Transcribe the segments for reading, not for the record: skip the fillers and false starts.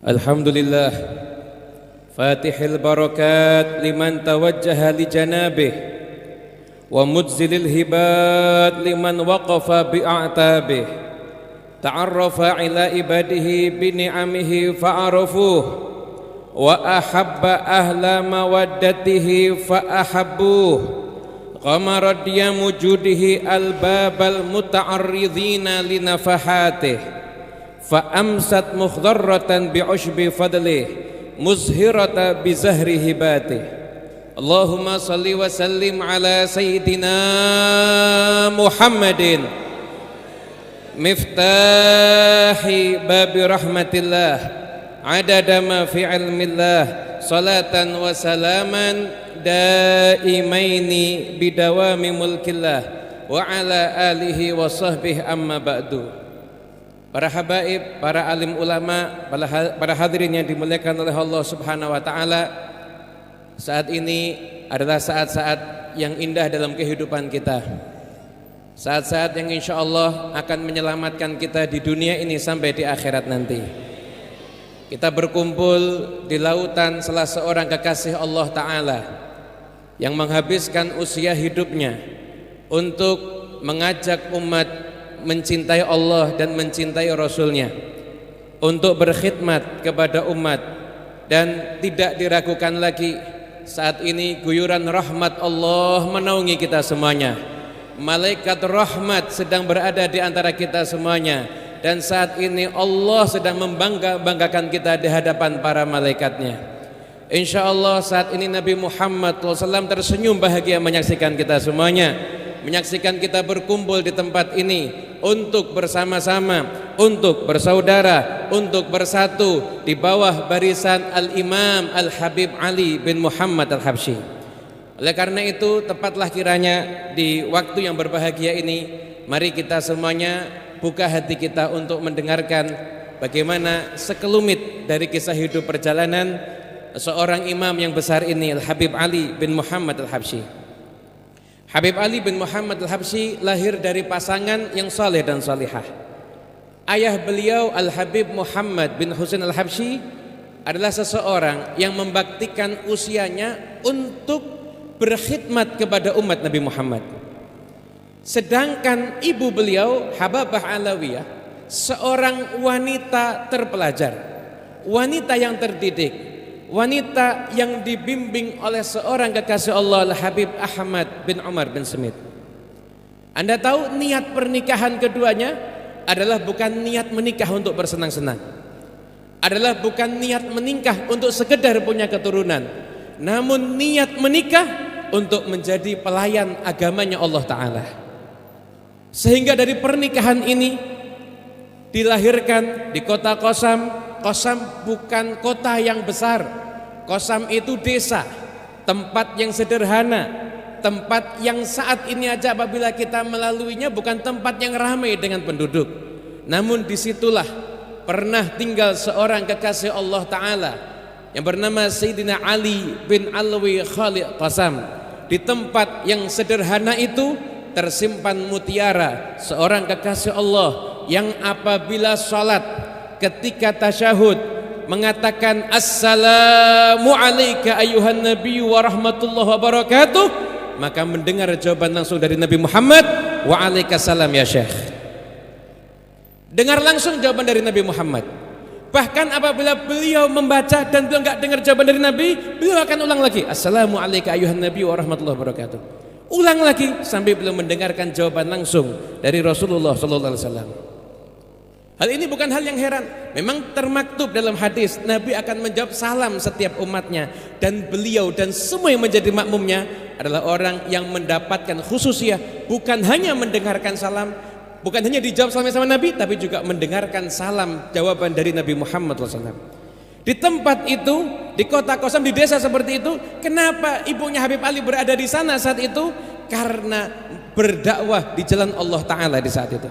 الحمد لله فاتح البركات لمن توجه لجنابه ومجزل الهبات لمن وقف بأعتابه تعرف على عباده بنعمه فعرفوه وأحب أهل مودته فأحبوه غمر ديام وجوده الباب المتعرضين لنفحاته فأمست مخضرة بعشب فضله مزهرة بزهر هباته اللهم صل وسلم على سيدنا محمد مفتاح باب رحمة الله عدد ما في علم الله صلاة وسلاما دائمين بدوام ملك الله وعلى آله وصحبه أما بعد. Para habaib, para alim ulama, para hadirin yang dimuliakan oleh Allah Subhanahu wa taala, saat ini adalah saat-saat yang indah dalam kehidupan kita. Saat-saat yang insya Allah akan menyelamatkan kita di dunia ini sampai di akhirat nanti. Kita berkumpul di lautan salah seorang kekasih Allah Ta'ala yang menghabiskan usia hidupnya untuk mengajak umat mencintai Allah dan mencintai Rasulnya, untuk berkhidmat kepada umat, dan tidak diragukan lagi saat ini guyuran rahmat Allah menaungi kita semuanya. Malaikat rahmat sedang berada di antara kita semuanya, dan saat ini Allah sedang membanggakan kita di hadapan para malaikatnya. Insya Allah saat ini Nabi Muhammad SAW tersenyum bahagia menyaksikan kita semuanya, menyaksikan kita berkumpul di tempat ini untuk bersama-sama, untuk bersaudara, untuk bersatu di bawah barisan Al-Imam Al-Habib Ali bin Muhammad Al-Habsyi. Oleh karena itu, tepatlah kiranya di waktu yang berbahagia ini, mari kita semuanya buka hati kita untuk mendengarkan bagaimana sekelumit dari kisah hidup perjalanan seorang imam yang besar ini, Al-Habib Ali bin Muhammad Al-Habsyi. Habib Ali bin Muhammad Al-Habsyi lahir dari pasangan yang saleh dan salihah. Ayah beliau Al-Habib Muhammad bin Husain Al-Habsyi adalah seseorang yang membaktikan usianya untuk berkhidmat kepada umat Nabi Muhammad. Sedangkan ibu beliau Hababah Alawiyah seorang wanita terpelajar, wanita yang terdidik, wanita yang dibimbing oleh seorang kekasih Allah, Al-Habib Ahmad bin Umar bin Smith. Anda tahu niat pernikahan keduanya adalah bukan niat menikah untuk bersenang-senang, adalah bukan niat menikah untuk sekedar punya keturunan, namun niat menikah untuk menjadi pelayan agamanya Allah Ta'ala. Sehingga dari pernikahan ini dilahirkan di kota Qasam. Qasam bukan kota yang besar, Qasam itu desa, tempat yang sederhana, tempat yang saat ini aja apabila kita melaluinya bukan tempat yang ramai dengan penduduk. Namun disitulah pernah tinggal seorang kekasih Allah Ta'ala yang bernama Sayyidina Ali bin Alwi Khalid Qasam. Di tempat yang sederhana itu tersimpan mutiara seorang kekasih Allah yang apabila salat ketika tasyahud mengatakan assalamu alayka ayuhan nabi wa rahmatullahi wa barakatuh, maka mendengar jawaban langsung dari Nabi Muhammad, wa alaikasalam ya Syekh. Dengar langsung jawaban dari Nabi Muhammad. Bahkan apabila beliau membaca dan beliau enggak dengar jawaban dari Nabi, beliau akan ulang lagi, assalamu alayka ayuhan nabi wa rahmatullahi wa barakatuh. Ulang lagi sampai beliau mendengarkan jawaban langsung dari Rasulullah sallallahu alaihi wasallam. Hal ini bukan hal yang heran. Memang termaktub dalam hadis Nabi akan menjawab salam setiap umatnya, dan beliau dan semua yang menjadi makmumnya adalah orang yang mendapatkan khususiyah, bukan hanya mendengarkan salam, bukan hanya dijawab salamnya sama Nabi, tapi juga mendengarkan salam jawaban dari Nabi Muhammad SAW. Di tempat itu, di kota Qasam, di desa seperti itu, kenapa ibunya Habib Ali berada di sana saat itu? Karena berdakwah di jalan Allah Ta'ala di saat itu.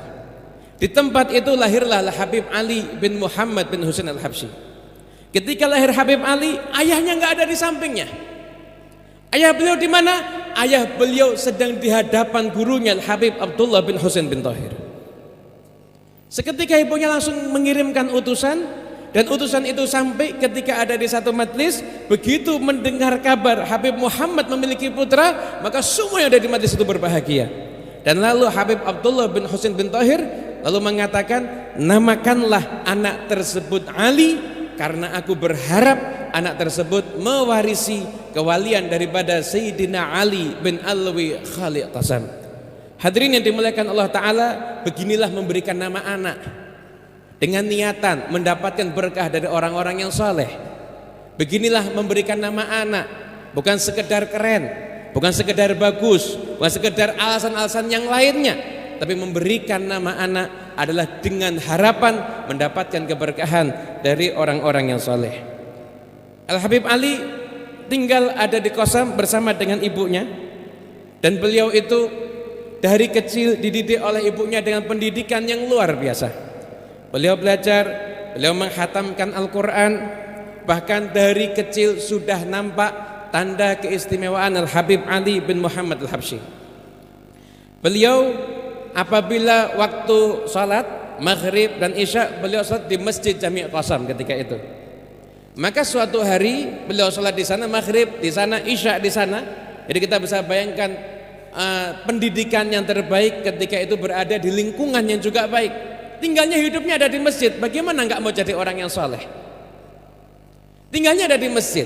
Di tempat itu lahirlah Habib Ali bin Muhammad bin Husain Al-Habsyi. Ketika lahir Habib Ali, ayahnya nggak ada di sampingnya. Ayah beliau di mana? Ayah beliau sedang di hadapan gurunya Habib Abdullah bin Husain bin Tahir. Seketika ibunya langsung mengirimkan utusan Dan utusan itu sampai ketika ada di satu majlis, begitu mendengar kabar Habib Muhammad memiliki putra, maka semua yang ada di majlis itu berbahagia. Dan lalu Habib Abdullah bin Husain bin Thahir lalu mengatakan, namakanlah anak tersebut Ali, karena aku berharap anak tersebut mewarisi kewalian daripada Sayyidina Ali bin Alwi Khalid Qasam. Hadirin yang dimuliakan Allah Ta'ala, beginilah memberikan nama anak dengan niatan mendapatkan berkah dari orang-orang yang soleh. Beginilah memberikan nama anak, bukan sekedar keren, bukan sekedar bagus, bukan sekedar alasan-alasan yang lainnya, tapi memberikan nama anak adalah dengan harapan mendapatkan keberkahan dari orang-orang yang soleh. Al-Habib Ali tinggal ada di Qasam bersama dengan ibunya, dan beliau itu dari kecil dididik oleh ibunya dengan pendidikan yang luar biasa. Beliau belajar, beliau menghatamkan Al-Quran, bahkan dari kecil sudah nampak tanda keistimewaan Al-Habib Ali bin Muhammad Al-Habsyi. Beliau apabila waktu salat maghrib dan isya, beliau salat di Masjid Jami' Qasam ketika itu. Maka suatu hari beliau salat di sana maghrib, di sana isya di sana. Jadi kita bisa bayangkan pendidikan yang terbaik ketika itu berada di lingkungan yang juga baik. Tinggalnya hidupnya ada di masjid, bagaimana enggak mau jadi orang yang soleh? Tinggalnya ada di masjid.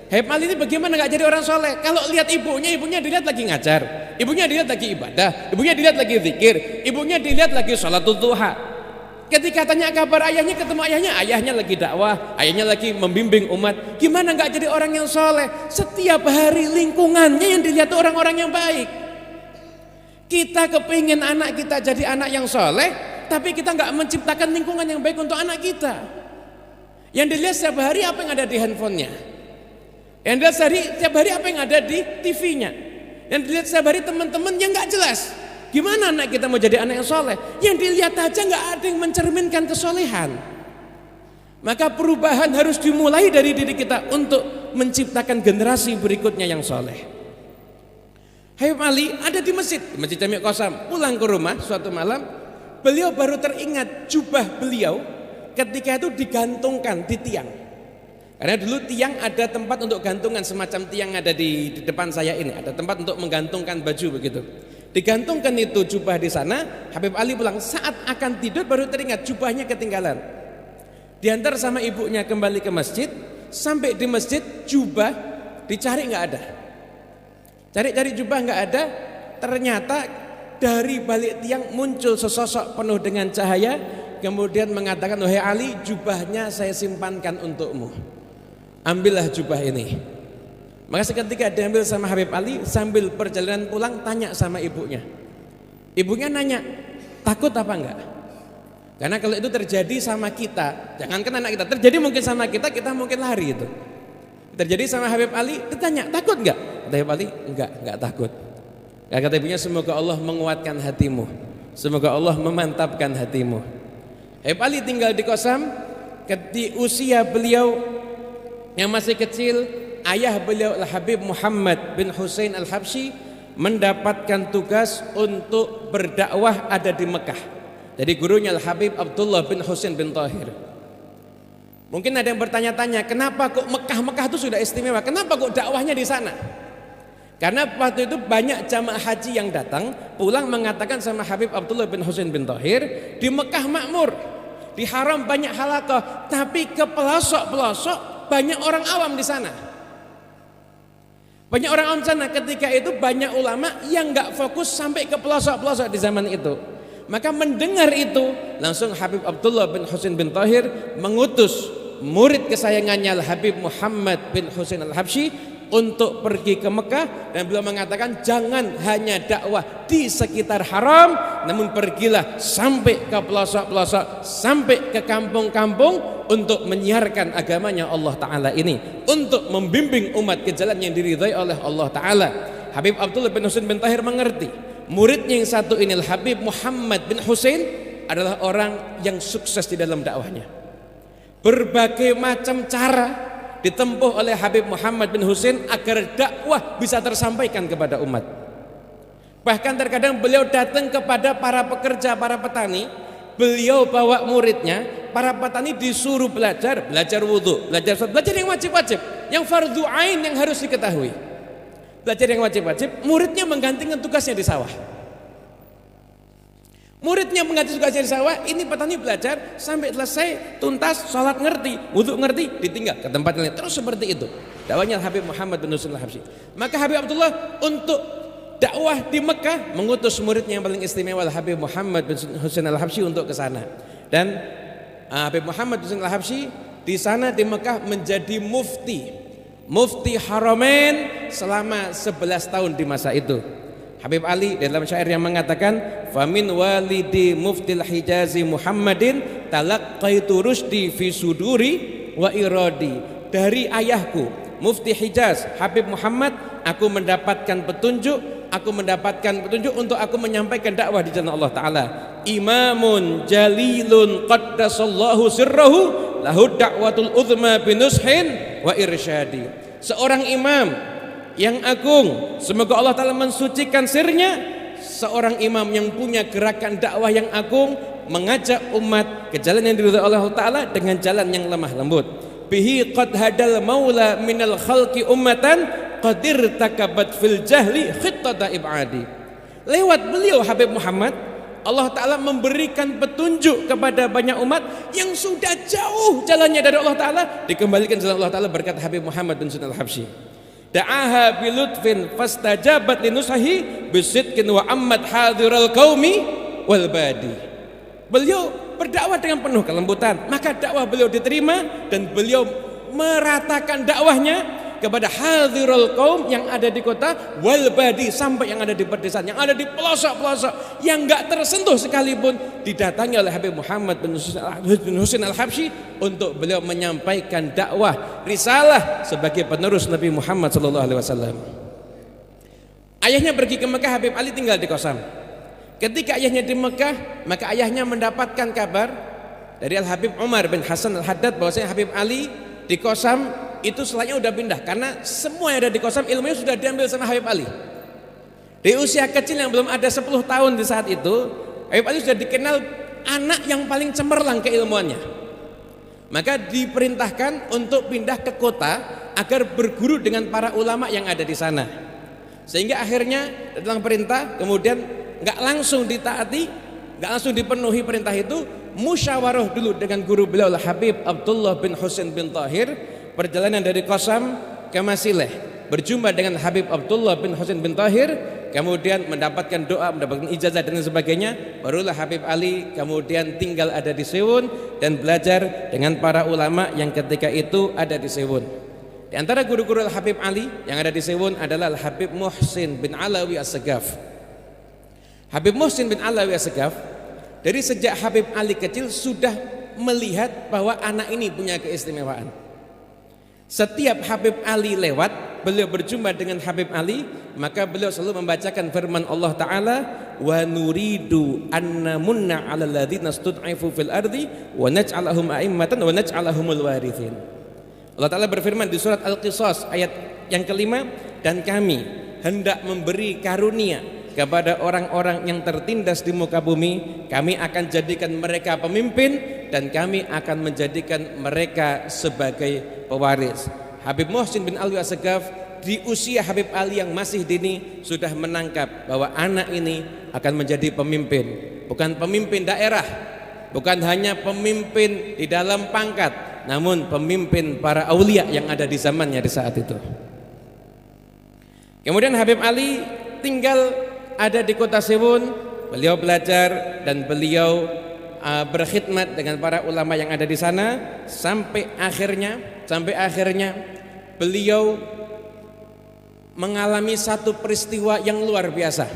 Habib Ali ini bagaimana enggak jadi orang soleh? Kalau lihat ibunya dilihat lagi ngajar, ibunya dilihat lagi ibadah, ibunya dilihat lagi zikir, ibunya dilihat lagi sholatul duha. Ketika tanya kabar ayahnya, ketemu ayahnya lagi dakwah, ayahnya lagi membimbing umat. Gimana enggak jadi orang yang soleh? Setiap hari lingkungannya yang dilihat orang-orang yang baik. Kita kepingin anak kita jadi anak yang soleh, tapi kita nggak menciptakan lingkungan yang baik untuk anak kita. Yang dilihat setiap hari apa yang ada di handphonenya, yang dilihat setiap hari apa yang ada di TV-nya, yang dilihat setiap hari teman-teman yang nggak jelas. Gimana anak kita mau jadi anak yang soleh? Yang dilihat aja nggak ada yang mencerminkan kesolehan. Maka perubahan harus dimulai dari diri kita untuk menciptakan generasi berikutnya yang soleh. Habib Ali ada di Masjid Jami' Qasam. Pulang ke rumah suatu malam, beliau baru teringat jubah beliau ketika itu digantungkan di tiang. Karena dulu tiang ada tempat untuk gantungan, semacam tiang ada di depan saya ini, ada tempat untuk menggantungkan baju begitu. Digantungkan itu jubah di sana. Habib Ali pulang, saat akan tidur baru teringat jubahnya ketinggalan. Diantar sama ibunya kembali ke masjid. Sampai di masjid jubah dicari nggak ada. Cari-cari jubah nggak ada. Ternyata dari balik tiang muncul sesosok penuh dengan cahaya, kemudian mengatakan, wahai Ali, jubahnya saya simpankan untukmu, ambillah jubah ini. Maka seketika diambil sama Habib Ali, sambil perjalanan pulang tanya sama ibunya. Ibunya nanya, takut apa enggak? Karena kalau itu terjadi sama kita, jangankan anak kita, terjadi mungkin sama kita, kita mungkin lari itu. Terjadi sama Habib Ali, ditanya, takut enggak? Kata Habib Ali, enggak takut. Kata ibunya, semoga Allah menguatkan hatimu, semoga Allah memantapkan hatimu. Habib Ali tinggal di Qasam. Di usia beliau yang masih kecil, ayah beliau Al-Habib Muhammad bin Husain Al-Habsyi mendapatkan tugas untuk berdakwah ada di Mekah. Jadi gurunya Al-Habib Abdullah bin Husain bin Thahir. Mungkin ada yang bertanya-tanya, kenapa kok Mekah itu sudah istimewa, kenapa kok dakwahnya di sana? Karena waktu itu banyak jamaah haji yang datang pulang mengatakan sama Habib Abdullah bin Husain bin Thahir, di Mekah makmur, di haram banyak halaqah, tapi ke pelosok-pelosok banyak orang awam di sana. Banyak orang awam di sana. Ketika itu banyak ulama yang nggak fokus sampai ke pelosok-pelosok di zaman itu. Maka mendengar itu, langsung Habib Abdullah bin Husain bin Thahir mengutus murid kesayangannya Al-Habib Muhammad bin Husain Al-Habsyi untuk pergi ke Mekah, dan beliau mengatakan jangan hanya dakwah di sekitar haram, namun pergilah sampai ke pelosok-pelosok, sampai ke kampung-kampung untuk menyiarkan agamanya Allah Ta'ala ini, untuk membimbing umat ke jalan yang diridhai oleh Allah Ta'ala. Habib Abdullah bin Husain bin Thahir mengerti muridnya yang satu ini, Habib Muhammad bin Husain, adalah orang yang sukses di dalam dakwahnya. Berbagai macam cara ditempuh oleh Habib Muhammad bin Husain agar dakwah bisa tersampaikan kepada umat. Bahkan terkadang beliau datang kepada para pekerja, para petani, beliau bawa muridnya, para petani disuruh belajar wudhu, belajar sholat, belajar yang wajib-wajib, yang fardhu ain yang harus diketahui. Belajar yang wajib-wajib, muridnya menggantikan tugasnya di sawah. Muridnya mengganti tugasnya di sawah, ini petani belajar sampai selesai, tuntas, sholat ngerti, wudhu ngerti, ditinggal ke tempat lain. Terus seperti itu dakwahnya Habib Muhammad bin Husain Al-Habsyi. Maka Habib Abdullah untuk dakwah di Mekah mengutus muridnya yang paling istimewa Habib Muhammad bin Husain Al-Habsyi untuk ke sana. Dan Habib Muhammad bin Husain Al-Habsyi di sana di Mekah menjadi mufti Haramain selama 11 tahun di masa itu. Habib Ali dalam syair yang mengatakan, famin walidi muftil hijazi Muhammadin talaqqaitu rusdi fi suduri wa iradi. Dari ayahku mufti Hijaz Habib Muhammad, aku mendapatkan petunjuk untuk aku menyampaikan dakwah di jalan Allah Ta'ala. Imamun jalilun qaddasallahu sirrahu lahu da'watul uzma binushin wa irsyadi. Seorang imam yang agung, semoga Allah Ta'ala mensucikan sirnya, seorang imam yang punya gerakan dakwah yang agung, mengajak umat ke jalan yang diridhai oleh Allah Ta'ala dengan jalan yang lemah lembut. Bihi qad hadal maula minal khalqi ummatan qadir takabat fil jahli khittata ibadi. Lewat beliau Habib Muhammad, Allah Ta'ala memberikan petunjuk kepada banyak umat yang sudah jauh jalannya dari Allah Ta'ala, dikembalikan jalan Allah Ta'ala berkat Habib Muhammad bin Husain Al-Habsyi. Da'aha bilutfin fastajabat linusahi bisidqin wa ammat hadiral qaumi wal badi. Beliau berdakwah dengan penuh kelembutan, maka dakwah beliau diterima dan beliau meratakan dakwahnya kepada hadiral qaum yang ada di kota wal badi, sampai yang ada di pedesaan, yang ada di pelosok-pelosok, yang enggak tersentuh sekalipun didatangi oleh Habib Muhammad bin Husain Al-Habsyi untuk beliau menyampaikan dakwah risalah sebagai penerus Nabi Muhammad SAW. Ayahnya pergi ke Mekah, Habib Ali tinggal di Qasam. Ketika ayahnya di Mekah, maka ayahnya mendapatkan kabar dari Al-Habib Umar bin Hasan Al-Haddad bahwasanya Habib Ali di Qasam itu setelahnya udah pindah, karena semua yang ada di Qasam ilmunya sudah diambil sama Habib Ali. Di usia kecil yang belum ada 10 tahun di saat itu, Habib Ali sudah dikenal anak yang paling cemerlang keilmuannya. Maka diperintahkan untuk pindah ke kota agar berguru dengan para ulama yang ada di sana. Sehingga akhirnya dalam perintah kemudian nggak langsung ditaati, nggak langsung dipenuhi perintah itu, musyawarah dulu dengan guru beliau Habib Abdullah bin Husain bin Tahir. Perjalanan dari Qasam ke Masileh, berjumpa dengan Habib Abdullah bin Husain bin Tahir, kemudian mendapatkan doa, mendapatkan ijazah dan sebagainya. Barulah Habib Ali kemudian tinggal ada di Sewun dan belajar dengan para ulama yang ketika itu ada di Sewun. Di antara guru-guru Habib Ali yang ada di Sewun adalah Habib Muhsin bin Alawi As-Segaf. Habib Muhsin bin Alawi As-Segaf dari sejak Habib Ali kecil sudah melihat bahwa anak ini punya keistimewaan. Setiap Habib Ali lewat, beliau berjumpa dengan Habib Ali, maka beliau selalu membacakan firman Allah Ta'ala, wa nuridu anna munna 'alal ladzina stud'ifu fil ardi wa naj'alahum a'immatan wa naj'alahumul warithin. Allah Ta'ala berfirman di surat Al-Qisas ayat yang kelima, dan kami hendak memberi karunia kepada orang-orang yang tertindas di muka bumi, kami akan jadikan mereka pemimpin dan kami akan menjadikan mereka sebagai pewaris. Habib Muhsin bin Alawi As-Segaf di usia Habib Ali yang masih dini sudah menangkap bahwa anak ini akan menjadi pemimpin, bukan pemimpin daerah, bukan hanya pemimpin di dalam pangkat, namun pemimpin para aulia yang ada di zamannya di saat itu. Kemudian Habib Ali tinggal ada di kota Sewun, beliau belajar dan beliau berkhidmat dengan para ulama yang ada di sana sampai akhirnya beliau mengalami satu peristiwa yang luar biasa.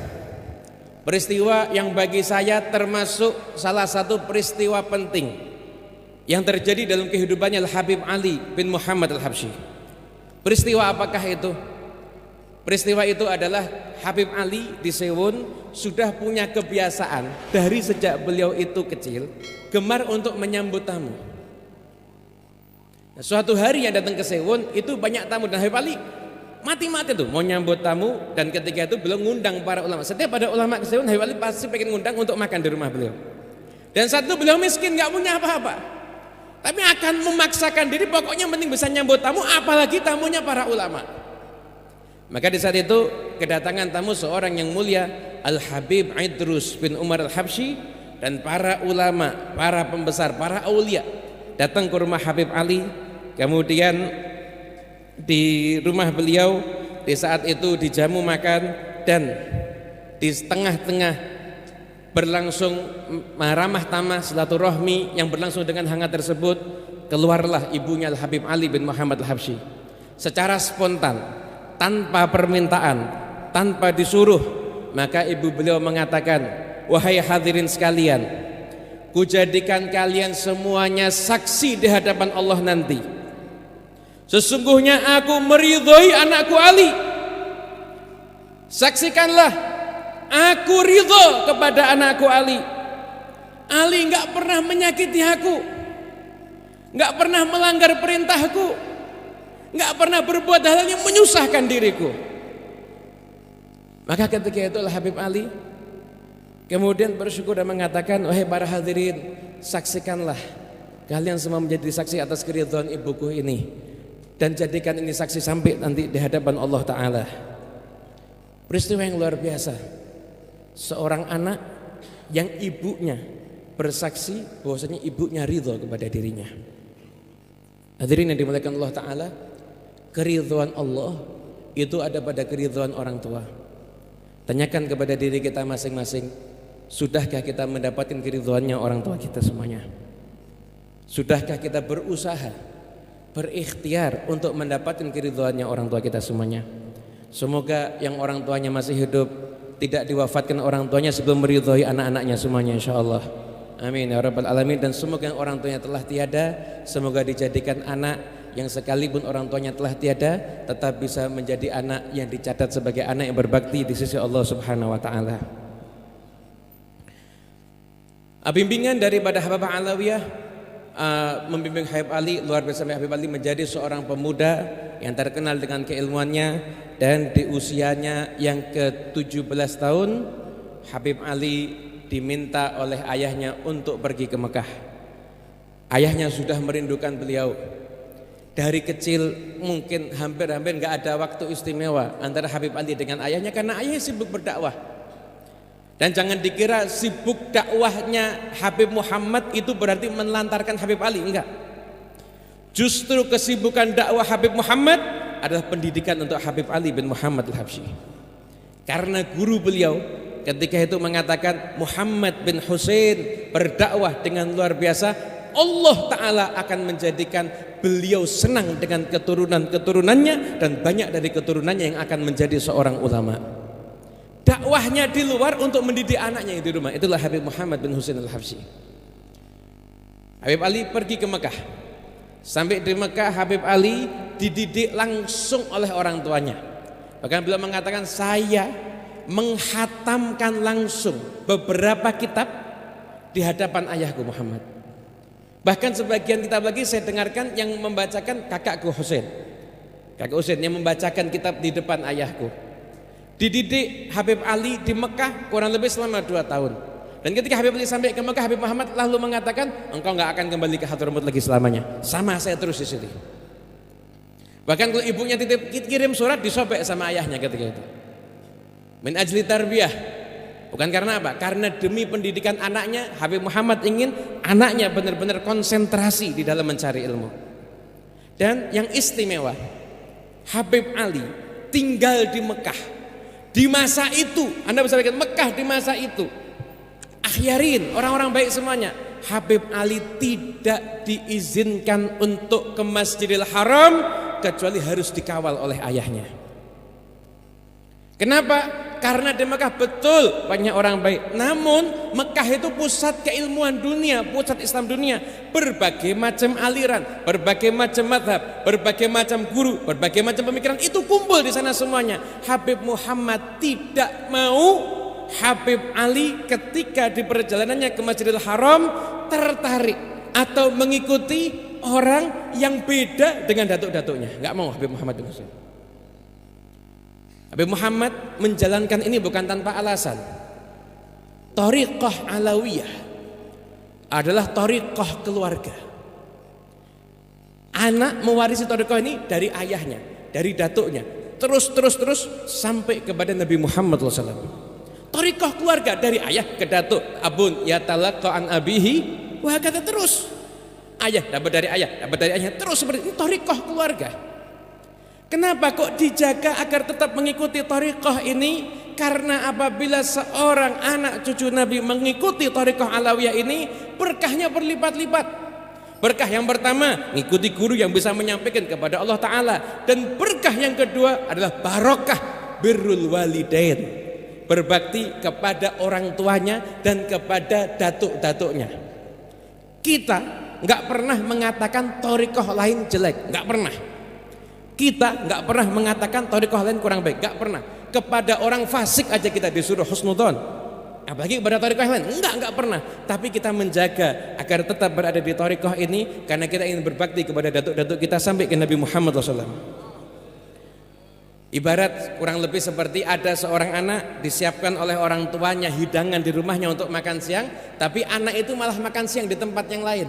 Peristiwa yang bagi saya termasuk salah satu peristiwa penting yang terjadi dalam kehidupannya Habib Ali bin Muhammad Al-Habsyi. Peristiwa apakah itu? Peristiwa itu adalah Habib Ali di Sewun sudah punya kebiasaan dari sejak beliau itu kecil gemar untuk menyambut tamu. Nah, suatu hari yang datang ke Sewun itu banyak tamu dan Habib Ali mati-mati tuh mau nyambut tamu, dan ketika itu beliau ngundang para ulama. Setiap ada ulama ke Sewun, Habib Ali pasti pengen ngundang untuk makan di rumah beliau. Dan saat itu beliau miskin, nggak punya apa-apa. tapi akan memaksakan diri, pokoknya penting bisa nyambut tamu, apalagi tamunya para ulama. Maka di saat itu kedatangan tamu seorang yang mulia, Al-Habib Idrus bin Umar Al-Habsyi, dan para ulama, para pembesar, para aulia datang ke rumah Habib Ali. Kemudian di rumah beliau di saat itu dijamu makan, dan di tengah-tengah berlangsung ramah tamah silaturahmi yang berlangsung dengan hangat tersebut, keluarlah ibunya Al-Habib Ali bin Muhammad Al-Habsyi secara spontan, tanpa permintaan, tanpa disuruh. Maka ibu beliau mengatakan, wahai hadirin sekalian, kujadikan kalian semuanya saksi di hadapan Allah nanti, sesungguhnya aku meridhoi anakku Ali. Saksikanlah, aku ridho kepada anakku Ali. Ali enggak pernah menyakiti aku, enggak pernah melanggar perintahku, enggak pernah berbuat hal yang menyusahkan diriku. Maka ketika itu Habib Ali kemudian bersyukur dan mengatakan, wahai para hadirin, saksikanlah, kalian semua menjadi saksi atas keridhaan ibuku ini, dan jadikan ini saksi sampai nanti di hadapan Allah Ta'ala. Peristiwa yang luar biasa, seorang anak yang ibunya bersaksi bahwasanya ibunya ridho kepada dirinya. Hadirin yang dimuliakan Allah Ta'ala, keridhaan Allah itu ada pada keridhaan orang tua. Tanyakan kepada diri kita masing-masing, sudahkah kita mendapatkan keridhaannya orang tua kita semuanya? Sudahkah kita berusaha, berikhtiar untuk mendapatkan keridhaannya orang tua kita semuanya? Semoga yang orang tuanya masih hidup tidak diwafatkan orang tuanya sebelum meridhoi anak-anaknya semuanya, insyaallah. Amin ya rabbal alamin. Dan semoga yang orang tuanya telah tiada, semoga dijadikan anak yang sekalipun orang tuanya telah tiada tetap bisa menjadi anak yang dicatat sebagai anak yang berbakti di sisi Allah Subhanahu wa taala. Bimbingan daripada Habib Alawiyah membimbing Habib Ali, luar biasa. Habib Ali menjadi seorang pemuda yang terkenal dengan keilmuannya, dan di usianya yang ke-17 tahun Habib Ali diminta oleh ayahnya untuk pergi ke Mekah. Ayahnya sudah merindukan beliau. Dari kecil mungkin hampir-hampir nggak ada waktu istimewa antara Habib Ali dengan ayahnya, karena ayahnya sibuk berdakwah. Dan jangan dikira sibuk dakwahnya Habib Muhammad itu berarti menelantarkan Habib Ali, enggak. Justru kesibukan dakwah Habib Muhammad adalah pendidikan untuk Habib Ali bin Muhammad Al-Habsyi. Karena guru beliau ketika itu mengatakan, Muhammad bin Husain berdakwah dengan luar biasa, Allah Ta'ala akan menjadikan beliau senang dengan keturunan-keturunannya, dan banyak dari keturunannya yang akan menjadi seorang ulama. Dakwahnya di luar untuk mendidik anaknya yang di rumah. Itulah Habib Muhammad bin Husain Al-Habsyi. Habib Ali pergi ke Mekah. Sampai di Mekah Habib Ali dididik langsung oleh orang tuanya. Bahkan beliau mengatakan, saya menghatamkan langsung beberapa kitab di hadapan ayahku Muhammad. Bahkan sebagian kitab lagi saya dengarkan yang membacakan kakakku Husain. Kakak Husain yang membacakan kitab di depan ayahku. Dididik Habib Ali di Mekah kurang lebih selama 2 tahun. Dan ketika Habib Ali sampai ke Mekah, Habib Muhammad lalu mengatakan, engkau nggak akan kembali ke Hadramut lagi selamanya. Sama saya terus di sini. Bahkan kalau ibunya titip kirim surat, disobek sama ayahnya ketika itu. Min ajli tarbiyah. Bukan karena apa? Karena demi pendidikan anaknya, Habib Muhammad ingin anaknya benar-benar konsentrasi di dalam mencari ilmu. Dan yang istimewa, Habib Ali tinggal di Mekah. Di masa itu, Anda bisa lihat Mekah di masa itu, akhyarin, orang-orang baik semuanya. Habib Ali tidak diizinkan untuk ke Masjidil Haram kecuali harus dikawal oleh ayahnya. Kenapa? Karena di Mekah betul banyak orang baik. Namun Mekah itu pusat keilmuan dunia, pusat Islam dunia. Berbagai macam aliran, berbagai macam madhab, berbagai macam guru, berbagai macam pemikiran itu kumpul di sana semuanya. Habib Muhammad tidak mau Habib Ali ketika di perjalanannya ke Masjidil Haram tertarik atau mengikuti orang yang beda dengan datuk-datuknya. Enggak mau Habib Muhammad bin Husain. Habib Muhammad menjalankan ini bukan tanpa alasan. Thariqah Alawiyah adalah thariqah keluarga. Anak mewarisi thariqah ini dari ayahnya, dari datuknya, terus sampai kepada Nabi Muhammad SAW. Thariqah keluarga dari ayah ke datuk, abun yatalaqqa an abihi wa kata terus. Ayah dapat dari ayahnya, terus seperti ini thariqah keluarga. Kenapa kok dijaga agar tetap mengikuti thariqah ini? Karena apabila seorang anak cucu Nabi mengikuti thariqah alawiyah ini, berkahnya berlipat-lipat. Berkah yang pertama, mengikuti guru yang bisa menyampaikan kepada Allah Ta'ala. Dan berkah yang kedua adalah barokah birrul walidain, berbakti kepada orang tuanya dan kepada datuk-datuknya. Kita nggak pernah mengatakan thariqah lain jelek, nggak pernah. Kita nggak pernah mengatakan thariqah lain kurang baik, nggak pernah. Kepada orang fasik aja kita disuruh husnudzon, apalagi kepada thariqah lain, enggak pernah. Tapi kita menjaga agar tetap berada di thariqah ini karena kita ingin berbakti kepada datuk-datuk kita sampai ke Nabi Muhammad SAW. Ibarat kurang lebih seperti ada seorang anak disiapkan oleh orang tuanya hidangan di rumahnya untuk makan siang, tapi anak itu malah makan siang di tempat yang lain.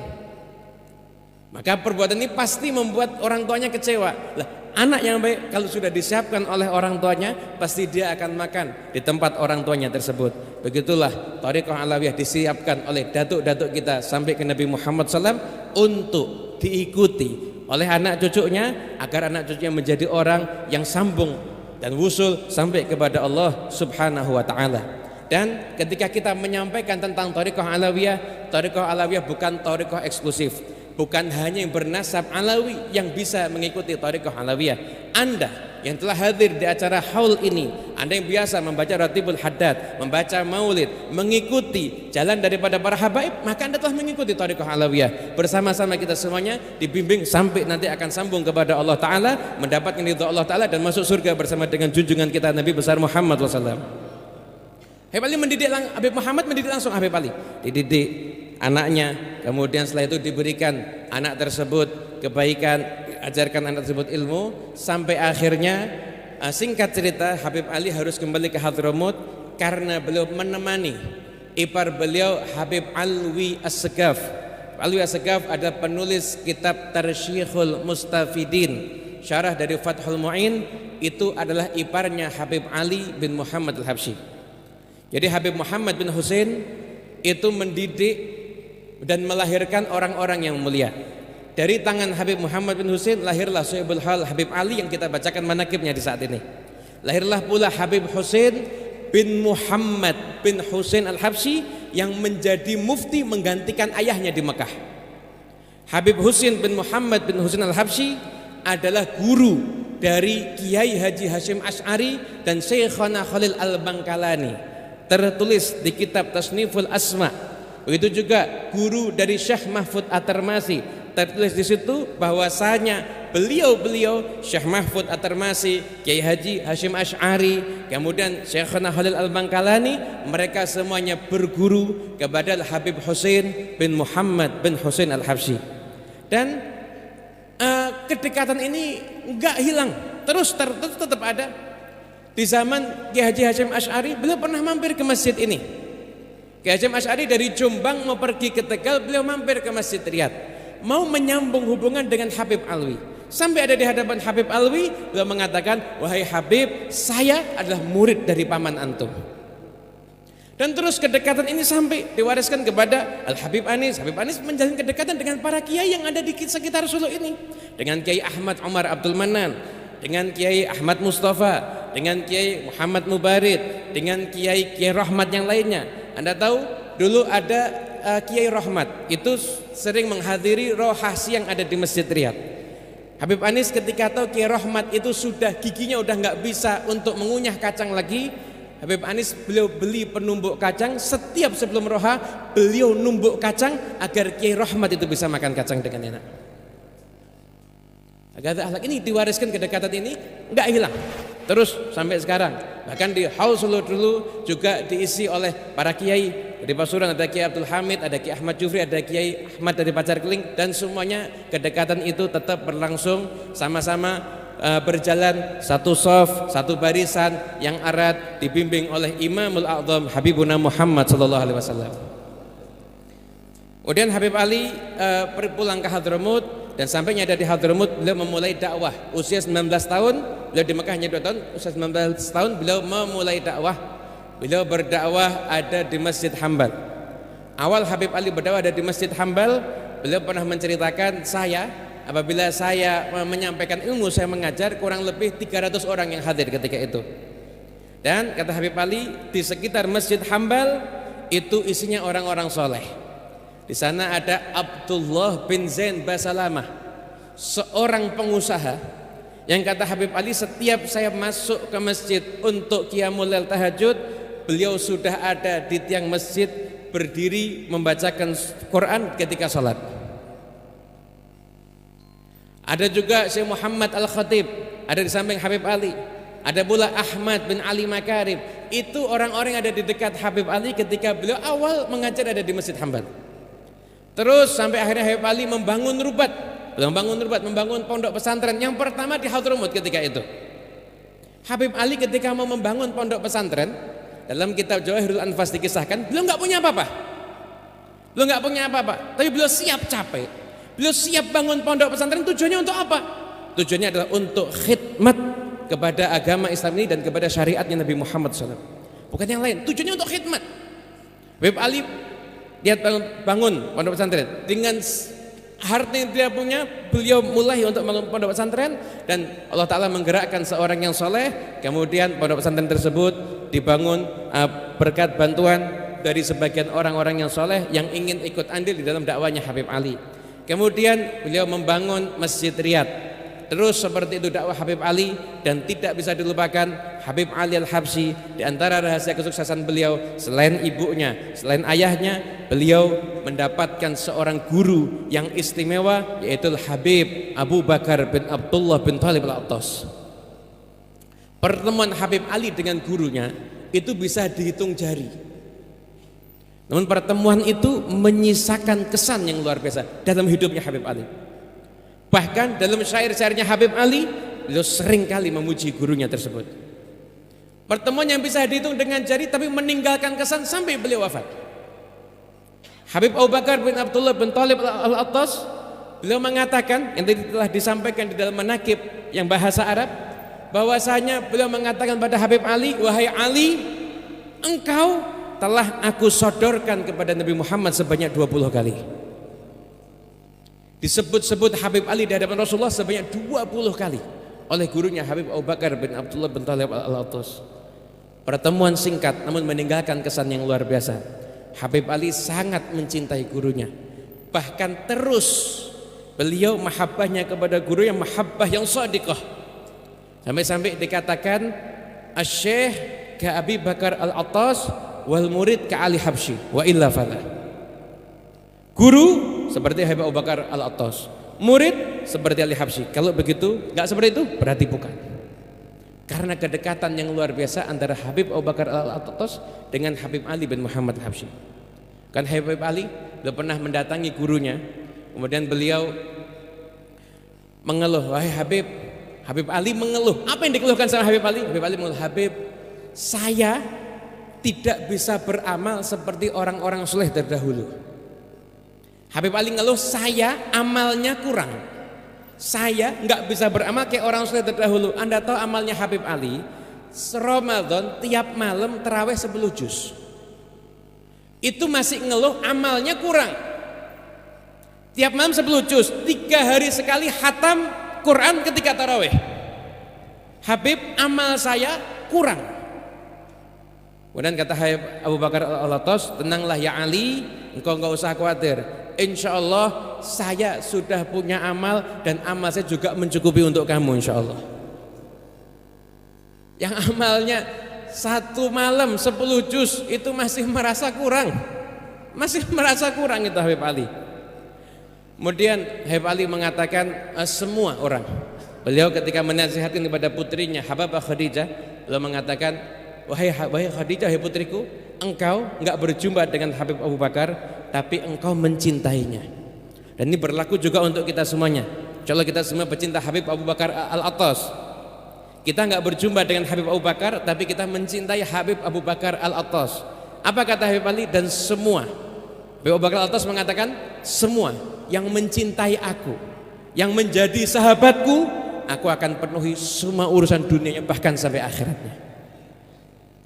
Maka perbuatan ini pasti membuat orang tuanya kecewa. Lah, anak yang baik kalau sudah disiapkan oleh orang tuanya, pasti dia akan makan di tempat orang tuanya tersebut. Begitulah thariqah alawiyah disiapkan oleh datuk-datuk kita sampai ke Nabi Muhammad SAW untuk diikuti oleh anak cucunya, agar anak cucunya menjadi orang yang sambung dan wusul sampai kepada Allah Subhanahu wa Ta'ala. Dan ketika kita menyampaikan tentang thariqah alawiyah bukan thariqah eksklusif. Bukan hanya yang bernasab alawi yang bisa mengikuti thariqah alawiyah. Anda yang telah hadir di acara haul ini, Anda yang biasa membaca Ratibul Haddad, membaca maulid, mengikuti jalan daripada para habaib, maka Anda telah mengikuti thariqah alawiyah. Bersama-sama kita semuanya dibimbing sampai nanti akan sambung kepada Allah Ta'ala, mendapatkan ridha Allah Ta'ala dan masuk surga bersama dengan junjungan kita Nabi besar Muhammad SAW. Habib Ali Habib Muhammad mendidik langsung Habib Ali, dididik anaknya, kemudian setelah itu diberikan anak tersebut kebaikan, ajarkan anak tersebut ilmu, sampai akhirnya singkat cerita Habib Ali harus kembali ke Hadramut karena beliau menemani ipar beliau Habib Alwi As-Segaf. Alwi As-Segaf adalah penulis kitab Tarsyikhul Mustafidin, syarah dari Fathul Mu'in. Itu adalah iparnya Habib Ali bin Muhammad Al-Habsyi. Jadi Habib Muhammad bin Husain itu mendidik dan melahirkan orang-orang yang mulia. Dari tangan Habib Muhammad bin Husain lahirlah Sahibul Hal Habib Ali yang kita bacakan manaqibnya di saat ini. Lahirlah pula Habib Husain bin Muhammad bin Husain Al-Habsyi yang menjadi mufti menggantikan ayahnya di Mekah. Habib Husain bin Muhammad bin Husain Al-Habsyi adalah guru dari Kiai Haji Hashim Asy'ari dan Syekhana Khalil Al-Bangkalani. Tertulis di kitab Tasniful Asma. Begitu juga guru dari Syekh Mahfud At-Tarmasi, tertulis di situ bahwasanya beliau Syekh Mahfud At-Tarmasi, Kiai Haji Hashim Asy'ari, kemudian Syekhana Khalil Al-Bangkalani, mereka semuanya berguru kepada Habib Husain bin Muhammad bin Husain Al-Habsyi. Dan kedekatan ini enggak hilang, terus tetap ada. Di zaman Kiai Haji Hashim Asy'ari, beliau pernah mampir ke masjid ini. Kiai Hashim Asy'ari dari Jombang mau pergi ke Tegal, beliau mampir ke Masjid Riyadh, mau menyambung hubungan dengan Habib Alwi. Sampai ada di hadapan Habib Alwi, beliau mengatakan, "Wahai Habib, saya adalah murid dari paman antum." Dan terus kedekatan ini sampai diwariskan kepada Al-Habib Anis. Habib Anis menjalin kedekatan dengan para kiai yang ada di sekitar Solo ini, dengan Kiai Ahmad Umar Abdul Manan, dengan Kiai Ahmad Mustafa, dengan Kiai Muhammad Mubarid, dengan Kiai Rahmat yang lainnya. Anda tahu dulu ada Kiai Rahmat itu sering menghadiri rohasi yang ada di Masjid Riyadh. Habib Anis ketika tahu Kiai Rahmat itu sudah giginya udah nggak bisa untuk mengunyah kacang lagi, Habib Anis beliau beli penumbuk kacang, setiap sebelum roha beliau numbuk kacang agar Kiai Rahmat itu bisa makan kacang dengan enak. Agar akhlak ini diwariskan, kedekatan ini nggak hilang terus sampai sekarang. Bahkan di Haul Solo dulu juga diisi oleh para kiai. Di Pasuruan ada Kiai Abdul Hamid, ada Kiai Ahmad Jufri, ada Kiai Ahmad dari Pacar Keling, dan semuanya kedekatan itu tetap berlangsung, sama-sama berjalan satu shaf, satu barisan yang erat, dibimbing oleh Imamul A'zam Habibuna Muhammad sallallahu alaihi wasallam. Kemudian Habib Ali pulang ke Hadramut, dan sampainya ada di Hadramut beliau memulai dakwah usia 19 tahun, beliau di Mekah hanya 2 tahun, usia 19 tahun beliau memulai dakwah. Beliau berdakwah ada di Masjid Hambal. Awal Habib Ali berdakwah ada di Masjid Hambal, beliau pernah menceritakan, saya apabila saya menyampaikan ilmu, saya mengajar, kurang lebih 300 orang yang hadir ketika itu. Dan kata Habib Ali, di sekitar Masjid Hambal itu isinya orang-orang soleh. Di sana ada Abdullah bin Zain Basalamah, seorang pengusaha yang kata Habib Ali, setiap saya masuk ke masjid untuk qiyamul lail tahajud, beliau sudah ada di tiang masjid berdiri membacakan Quran ketika sholat. Ada juga Syekh Muhammad Al-Khatib, ada di samping Habib Ali. Ada pula Ahmad bin Ali Makarim, itu orang-orang yang ada di dekat Habib Ali ketika beliau awal mengajar ada di Masjid Hambal. Terus sampai akhirnya Habib Ali membangun rubat, membangun pondok pesantren yang pertama di Hadramut ketika itu. Habib Ali ketika mau membangun pondok pesantren, dalam kitab Jawahirul Anfas dikisahkan, beliau nggak punya apa-apa, tapi beliau siap capek, beliau siap bangun pondok pesantren. Tujuannya untuk apa? Tujuannya adalah untuk khidmat kepada agama Islam ini dan kepada syariatnya Nabi Muhammad SAW, bukan yang lain. Tujuannya untuk khidmat. Habib Ali dia bangun pondok pesantren dengan harta yang dia punya, beliau mulai untuk bangun pondok pesantren, dan Allah Ta'ala menggerakkan seorang yang soleh. Kemudian pondok pesantren tersebut dibangun berkat bantuan dari sebagian orang-orang yang soleh yang ingin ikut andil di dalam dakwanya Habib Ali. Kemudian beliau membangun Masjid Riyadh. Terus seperti itu dakwah Habib Ali, dan tidak bisa dilupakan Habib Ali Al-Habsyi. Di antara rahasia kesuksesan beliau, selain ibunya, selain ayahnya, beliau mendapatkan seorang guru yang istimewa, yaitu Habib Abu Bakar bin Abdullah bin Thalib Al-Attas. Pertemuan Habib Ali dengan gurunya itu bisa dihitung jari. Namun pertemuan itu menyisakan kesan yang luar biasa dalam hidupnya Habib Ali. Bahkan dalam syair-syairnya Habib Ali, beliau sering kali memuji gurunya tersebut. Pertemuan yang bisa dihitung dengan jari tapi meninggalkan kesan sampai beliau wafat. Habib Abu Bakar bin Abdullah bin Thalib Al-Attas, beliau mengatakan, yang tadi telah disampaikan di dalam manaqib yang bahasa Arab, bahwasanya beliau mengatakan pada Habib Ali, wahai Ali, engkau telah aku sodorkan kepada Nabi Muhammad sebanyak 20 kali. Disebut-sebut Habib Ali di hadapan Rasulullah sebanyak 20 kali oleh gurunya Habib Abu Bakar bin Abdullah bin Thalib Al-Attas. Pertemuan singkat namun meninggalkan kesan yang luar biasa. Habib Ali sangat mencintai gurunya, bahkan terus beliau mahabbahnya kepada guru yang mahabbah yang shadiqah, sampai-sampai dikatakan Asy-Syaikh ka Abi Bakar Al-Attas wal murid ka Ali Habsyi wa illa fala. Guru seperti Habib Abu Bakar Al-Attas, murid seperti Ali Habsyi. Kalau begitu, nggak seperti itu, berarti bukan. Karena kedekatan yang luar biasa antara Habib Abu Bakar Al-Attas dengan Habib Ali bin Muhammad Habsyi. Kan Habib Ali beliau pernah mendatangi gurunya, kemudian beliau mengeluh, wahai Habib. Habib Ali mengeluh. Apa yang dikeluhkan sama Habib Ali? Habib Ali mengeluh, Habib, saya tidak bisa beramal seperti orang-orang soleh terdahulu. Habib Ali ngeluh, saya amalnya kurang, saya nggak bisa beramal kayak orang soleh terdahulu. Anda tahu amalnya Habib Ali, Ramadan tiap malam tarawih 10 juz. Itu masih ngeluh amalnya kurang. Tiap malam 10 juz, 3 hari sekali khatam Quran ketika tarawih. Habib, amal saya kurang. Kemudian kata Habib Abu Bakar Al-Attas, tenanglah ya Ali, engkau nggak usah khawatir. Insya Allah saya sudah punya amal, dan amal saya juga mencukupi untuk kamu insya Allah. Yang amalnya 1 malam 10 juz itu masih merasa kurang, itu Habib Ali. Kemudian Habib Ali mengatakan semua orang, beliau ketika menasihatkan kepada putrinya Habibah Khadijah, beliau mengatakan, wahai Khadijah, wahai putriku, engkau enggak berjumpa dengan Habib Abu Bakar, tapi engkau mencintainya. Dan ini berlaku juga untuk kita semuanya. Insyaallah kita semua pecinta Habib Abu Bakar Al-Attas. Kita enggak berjumpa dengan Habib Abu Bakar, tapi kita mencintai Habib Abu Bakar Al-Attas. Apa kata Habib Ali? Dan semua. Habib Abu Bakar Al-Attas mengatakan, semua yang mencintai aku yang menjadi sahabatku, aku akan penuhi semua urusan dunianya bahkan sampai akhiratnya.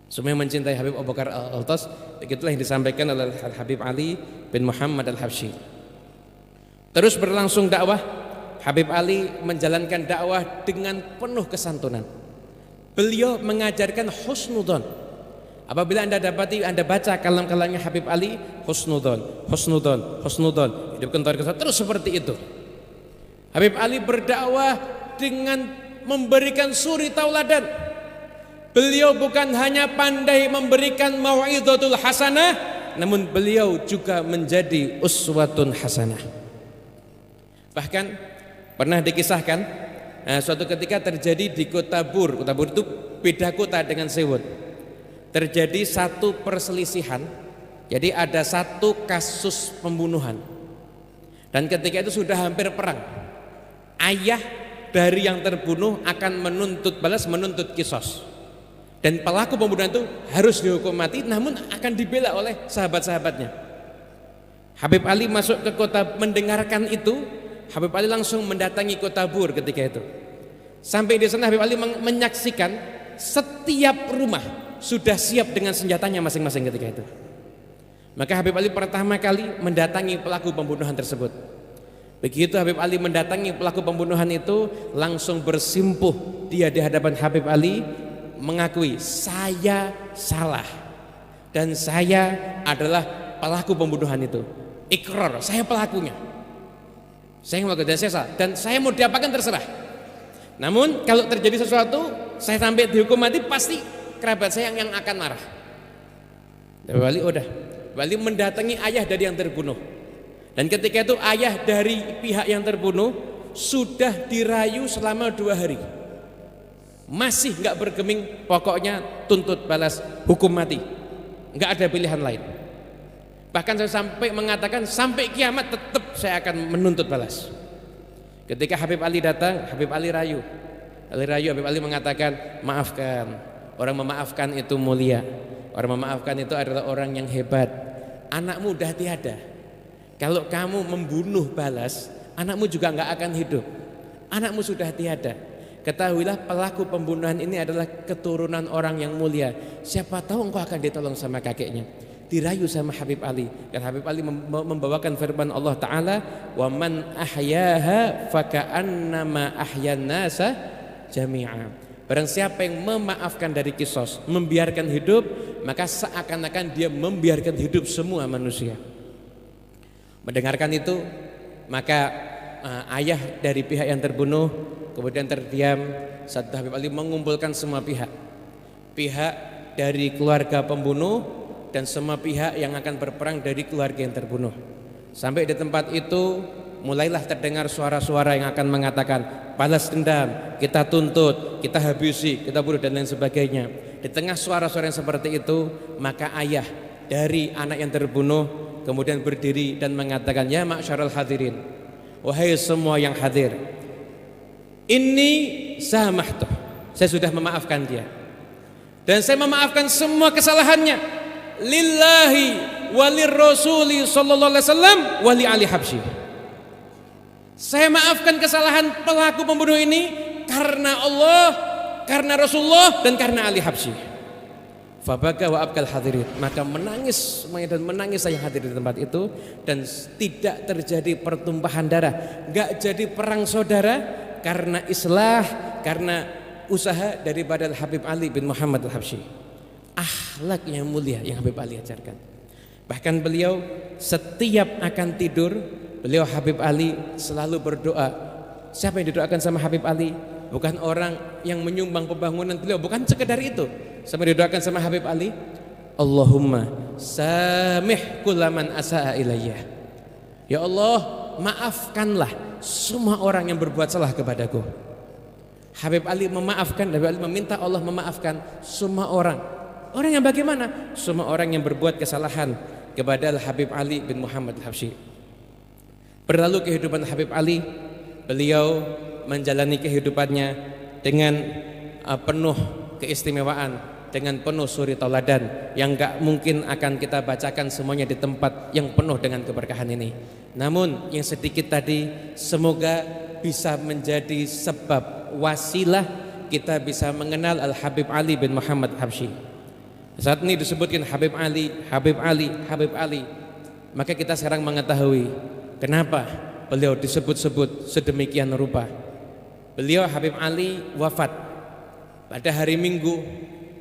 Semua yang mencintai Habib Abu Bakar Al-Attas, begitulah yang disampaikan oleh Habib Ali bin Muhammad Al-Habsyi. Terus berlangsung dakwah. Habib Ali menjalankan dakwah dengan penuh kesantunan. Beliau mengajarkan husnudzon. Apabila Anda baca kalam-kalamnya Habib Ali, husnudzon, husnudzon, husnudzon, hidupkan tauhid, terus seperti itu. Habib Ali berdakwah dengan memberikan suri tauladan. Beliau bukan hanya pandai memberikan mau'izatul hasanah, namun beliau juga menjadi uswatun hasanah. Bahkan pernah dikisahkan, suatu ketika terjadi di kota Bur. Kota Bur itu beda kota dengan Sewot. Terjadi satu perselisihan. Jadi ada satu kasus pembunuhan. Dan ketika itu sudah hampir perang. Ayah dari yang terbunuh akan menuntut kisos. Dan pelaku pembunuhan itu harus dihukum mati, namun akan dibela oleh sahabat-sahabatnya. Habib Ali masuk ke kota mendengarkan itu. Habib Ali langsung mendatangi kota Bur ketika itu. Sampai di sana Habib Ali menyaksikan setiap rumah sudah siap dengan senjatanya masing-masing ketika itu. Maka Habib Ali pertama kali mendatangi pelaku pembunuhan tersebut. Begitu Habib Ali mendatangi pelaku pembunuhan itu, langsung bersimpuh dia di hadapan Habib Ali, mengakui saya salah dan saya adalah pelaku pembunuhan itu. Ikrar, saya pelakunya. Saya melakukan dan saya mau diapakan terserah. Namun kalau terjadi sesuatu, saya sampai dihukum mati, pasti kerabat saya yang akan marah. Wali mendatangi ayah dari yang terbunuh. Dan ketika itu ayah dari pihak yang terbunuh sudah dirayu selama 2 hari. Masih nggak bergeming, pokoknya tuntut balas hukum mati. Nggak ada pilihan lain. Bahkan saya sampai mengatakan sampai kiamat tetap saya akan menuntut balas. Ketika Habib Ali datang, Habib Ali rayu. Habib Ali mengatakan, maafkan. Orang memaafkan itu mulia. Orang memaafkan itu adalah orang yang hebat. Anakmu udah tiada. Kalau kamu membunuh balas, anakmu juga nggak akan hidup. Anakmu sudah tiada. Ketahuilah pelaku pembunuhan ini adalah keturunan orang yang mulia. Siapa tahu engkau akan ditolong sama kakeknya. Dirayu sama Habib Ali. Dan Habib Ali membawakan firman Allah Ta'ala, wa man ahyaha faka'annama ahyan nasa jami'a. Barang siapa yang memaafkan dari kisos, membiarkan hidup, maka seakan-akan dia membiarkan hidup semua manusia. Mendengarkan itu, maka ayah dari pihak yang terbunuh kemudian terdiam saat Habib Ali mengumpulkan semua pihak dari keluarga pembunuh dan semua pihak yang akan berperang dari keluarga yang terbunuh. Sampai di tempat itu mulailah terdengar suara-suara yang akan mengatakan balas dendam, kita tuntut, kita habisi, kita bunuh dan lain sebagainya. Di tengah suara-suara yang seperti itu, maka ayah dari anak yang terbunuh kemudian berdiri dan mengatakan, ya ma'syarul hadirin, wahai semua yang hadir, ini samahtuh, saya sudah memaafkan dia dan saya memaafkan semua kesalahannya lillahi walir rasuli sallallahu alaihi wasallam wali ali habsyi. Saya maafkan kesalahan pelaku pembunuh ini karena Allah, karena Rasulullah dan karena Ali Habsyi. Fabaka wa abkal hadirin, maka menangis semuanya dan menangis saya hadir di tempat itu dan tidak terjadi pertumpahan darah, enggak jadi perang saudara karena islah, karena usaha daripada Habib Ali bin Muhammad Al-Habsyi. Akhlak yang mulia yang Habib Ali ajarkan. Bahkan beliau setiap akan tidur, beliau Habib Ali selalu berdoa. Siapa yang didoakan sama Habib Ali? Bukan orang yang menyumbang pembangunan beliau, bukan sekedar itu. Sama didoakan sama Habib Ali, Allahumma samih kullaman asa'a ilayya. Ya Allah, maafkanlah semua orang yang berbuat salah kepadaku. Habib Ali memaafkan, Habib Ali meminta Allah memaafkan semua orang. Orang yang bagaimana? Semua orang yang berbuat kesalahan kepada Habib Ali bin Muhammad Al-Habsyi. Berlalu kehidupan Habib Ali, beliau menjalani kehidupannya dengan penuh keistimewaan dengan penuh suri tauladan yang gak mungkin akan kita bacakan semuanya di tempat yang penuh dengan keberkahan ini. Namun yang sedikit tadi semoga bisa menjadi sebab wasilah kita bisa mengenal Al-Habib Ali bin Muhammad Habsyi. Saat ini disebutkan Habib Ali, Habib Ali, Habib Ali. Maka kita sekarang mengetahui kenapa beliau disebut-sebut sedemikian rupa. Beliau Habib Ali wafat pada hari Minggu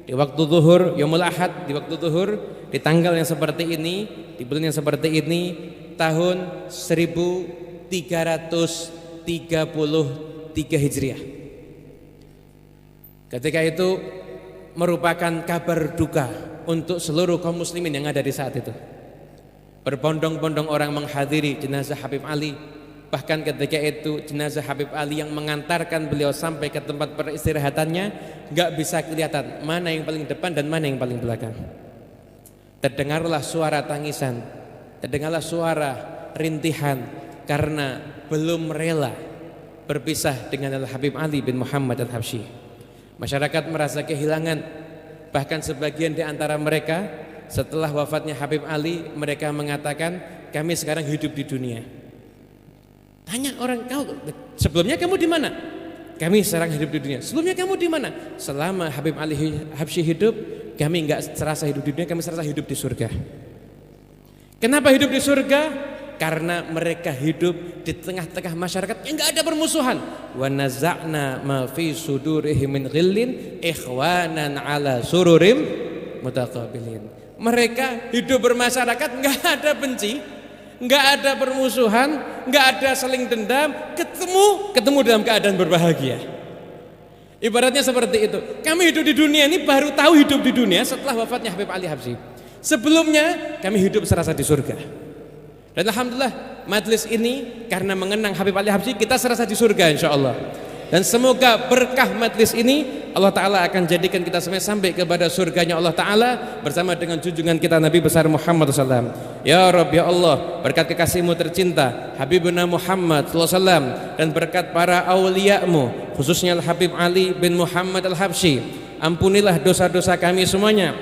di waktu zuhur, Yaumul Ahad, di waktu zuhur, di tanggal yang seperti ini, di bulan yang seperti ini, tahun 1333 Hijriah. Ketika itu merupakan kabar duka untuk seluruh kaum muslimin yang ada di saat itu. Berbondong-bondong orang menghadiri jenazah Habib Ali. Bahkan ketika itu jenazah Habib Ali yang mengantarkan beliau sampai ke tempat peristirahatannya gak bisa kelihatan mana yang paling depan dan mana yang paling belakang. Terdengarlah suara tangisan, terdengarlah suara rintihan karena belum rela berpisah dengan Al-Habib Ali bin Muhammad Al-Habsyi. Masyarakat merasa kehilangan, bahkan sebagian di antara mereka setelah wafatnya Habib Ali mereka mengatakan kami sekarang hidup di dunia. Tanya orang, kau sebelumnya kamu di mana? Kami sekarang hidup di dunia. Sebelumnya kamu di mana? Selama Habib Ali Habsyi hidup, kami enggak serasa hidup di dunia, kami serasa hidup di surga. Kenapa hidup di surga? Karena mereka hidup di tengah-tengah masyarakat yang enggak ada permusuhan. Wa naza'na ma fi sudurihim min ghillin ikhwanan ala sururim mutaqabilin. Mereka hidup bermasyarakat enggak ada benci, enggak ada permusuhan, enggak ada saling dendam, ketemu dalam keadaan berbahagia. Ibaratnya seperti itu. Kami hidup di dunia ini baru tahu hidup di dunia setelah wafatnya Habib Ali Habsyi. Sebelumnya kami hidup serasa di surga. Dan alhamdulillah majlis ini karena mengenang Habib Ali Habsyi kita serasa di surga insyaallah. Dan semoga berkah majlis ini Allah Ta'ala akan jadikan kita semua sampai kepada surganya Allah Ta'ala bersama dengan junjungan kita Nabi besar Muhammad SAW. Ya Rabb ya Allah, berkat kekasihmu tercinta Habibuna Muhammad SAW dan berkat para awliyamu khususnya Al-Habib Ali bin Muhammad Al-Habsyi, ampunilah dosa-dosa kami semuanya,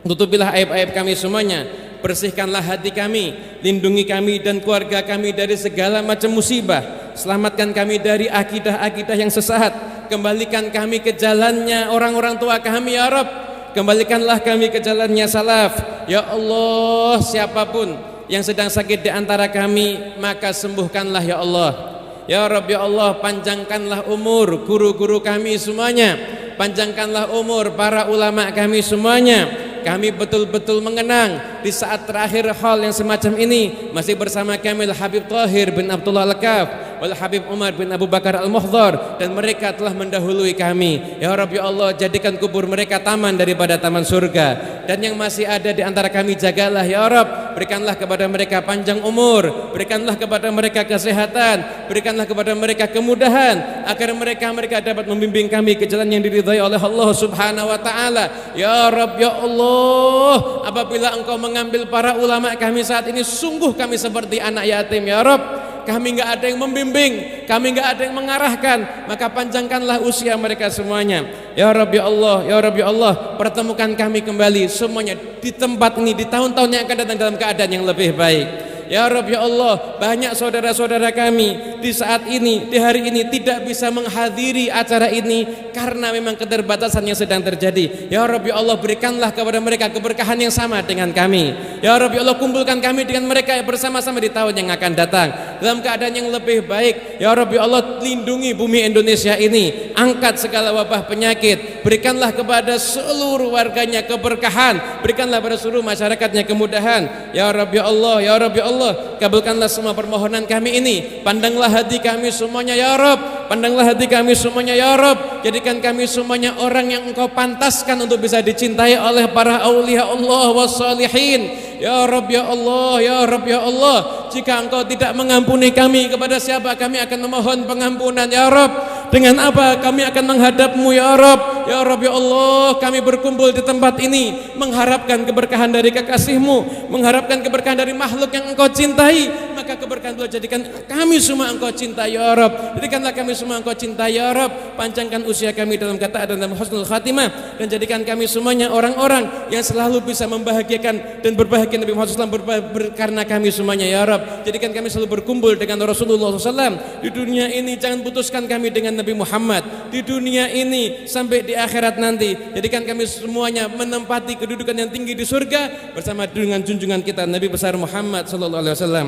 tutupilah aib-aib kami semuanya, bersihkanlah hati kami, lindungi kami dan keluarga kami dari segala macam musibah, selamatkan kami dari akidah-akidah yang sesat, kembalikan kami ke jalannya orang-orang tua kami ya Rabb, kembalikanlah kami ke jalannya salaf ya Allah. Siapapun yang sedang sakit di antara kami maka sembuhkanlah ya Allah. Ya Rabb ya Allah, panjangkanlah umur guru-guru kami semuanya, panjangkanlah umur para ulama kami semuanya. Kami betul-betul mengenang di saat terakhir hal yang semacam ini masih bersama kami Habib Tahir bin Abdullah Al-Kaf wal Habib Umar bin Abu Bakar Al-Muhdhar, dan mereka telah mendahului kami. Ya Rabb ya Allah, jadikan kubur mereka taman daripada taman surga. Dan yang masih ada di antara kami jagalah ya Rabb, berikanlah kepada mereka panjang umur, berikanlah kepada mereka kesehatan, berikanlah kepada mereka kemudahan agar mereka dapat membimbing kami ke jalan yang diridhai oleh Allah Subhanahu wa taala. Ya Rabb ya Allah, apabila Engkau mengambil para ulama kami saat ini, sungguh kami seperti anak yatim ya Rabb. Kami enggak ada yang membimbing, kami enggak ada yang mengarahkan, maka panjangkanlah usia mereka semuanya. Ya Rabb ya Allah, ya Rabb ya Allah, pertemukan kami kembali semuanya di tempat ini di tahun-tahun yang akan datang dalam keadaan yang lebih baik. Ya Rabb ya Allah, banyak saudara-saudara kami di saat ini, di hari ini tidak bisa menghadiri acara ini karena memang keterbatasan yang sedang terjadi. Ya Rabb ya Allah, berikanlah kepada mereka keberkahan yang sama dengan kami. Ya Rabb ya Allah, kumpulkan kami dengan mereka bersama-sama di tahun yang akan datang dalam keadaan yang lebih baik. Ya Rabb ya Allah, lindungi bumi Indonesia ini, angkat segala wabah penyakit, berikanlah kepada seluruh warganya keberkahan, berikanlah kepada seluruh masyarakatnya kemudahan. Ya Rabb ya Allah, ya Rabb ya Allah, kabulkanlah semua permohonan kami ini, pandanglah hati kami semuanya ya Rabb, pandanglah hati kami semuanya ya Rabb, jadikan kami semuanya orang yang Engkau pantaskan untuk bisa dicintai oleh para aulia Allah wassalihin. Ya Rabb ya Allah, ya Rabb ya Allah, jika Engkau tidak mengampuni kami, kepada siapa kami akan memohon pengampunan ya Rabb? Dengan apa kami akan menghadap-Mu ya Rabb? Ya Rabb, ya Allah, kami berkumpul di tempat ini mengharapkan keberkahan dari kekasih-Mu, mengharapkan keberkahan dari makhluk yang Engkau cintai, maka keberkahan beliau jadikan kami semua Engkau cintai ya Rabb. Jadikanlah kami semua Engkau cintai ya Rabb. Panjangkan usia kami dalam ketaatan dan husnul khatimah, dan jadikan kami semuanya orang-orang yang selalu bisa membahagiakan dan berbahagia Nabi Muhammad SAW karena kami semuanya ya Rabb. Jadikan kami selalu berkumpul dengan Rasulullah SAW di dunia ini. Jangan putuskan kami dengan Nabi Muhammad di dunia ini sampai di akhirat nanti. Jadikan kami semuanya menempati kedudukan yang tinggi di surga bersama dengan junjungan kita Nabi besar Muhammad sallallahu alaihi wasallam.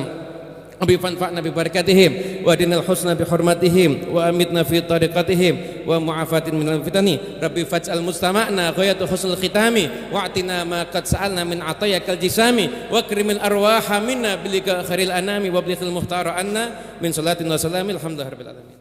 Abi fanfa'na bi barakatihim wa dinal husna bi hurmatihim wa amitna fi tariqatihim wa mu'afatin minal fitani. Rabbi faj'al mustama'na ghayatu husnul khitami wa atina ma qad sa'alna min atayakal jisami wa akrimil arwaha minna bilika khairil anami wa blighil muhtara anna min salatin wa salamil hamdulillah rabbil alamin.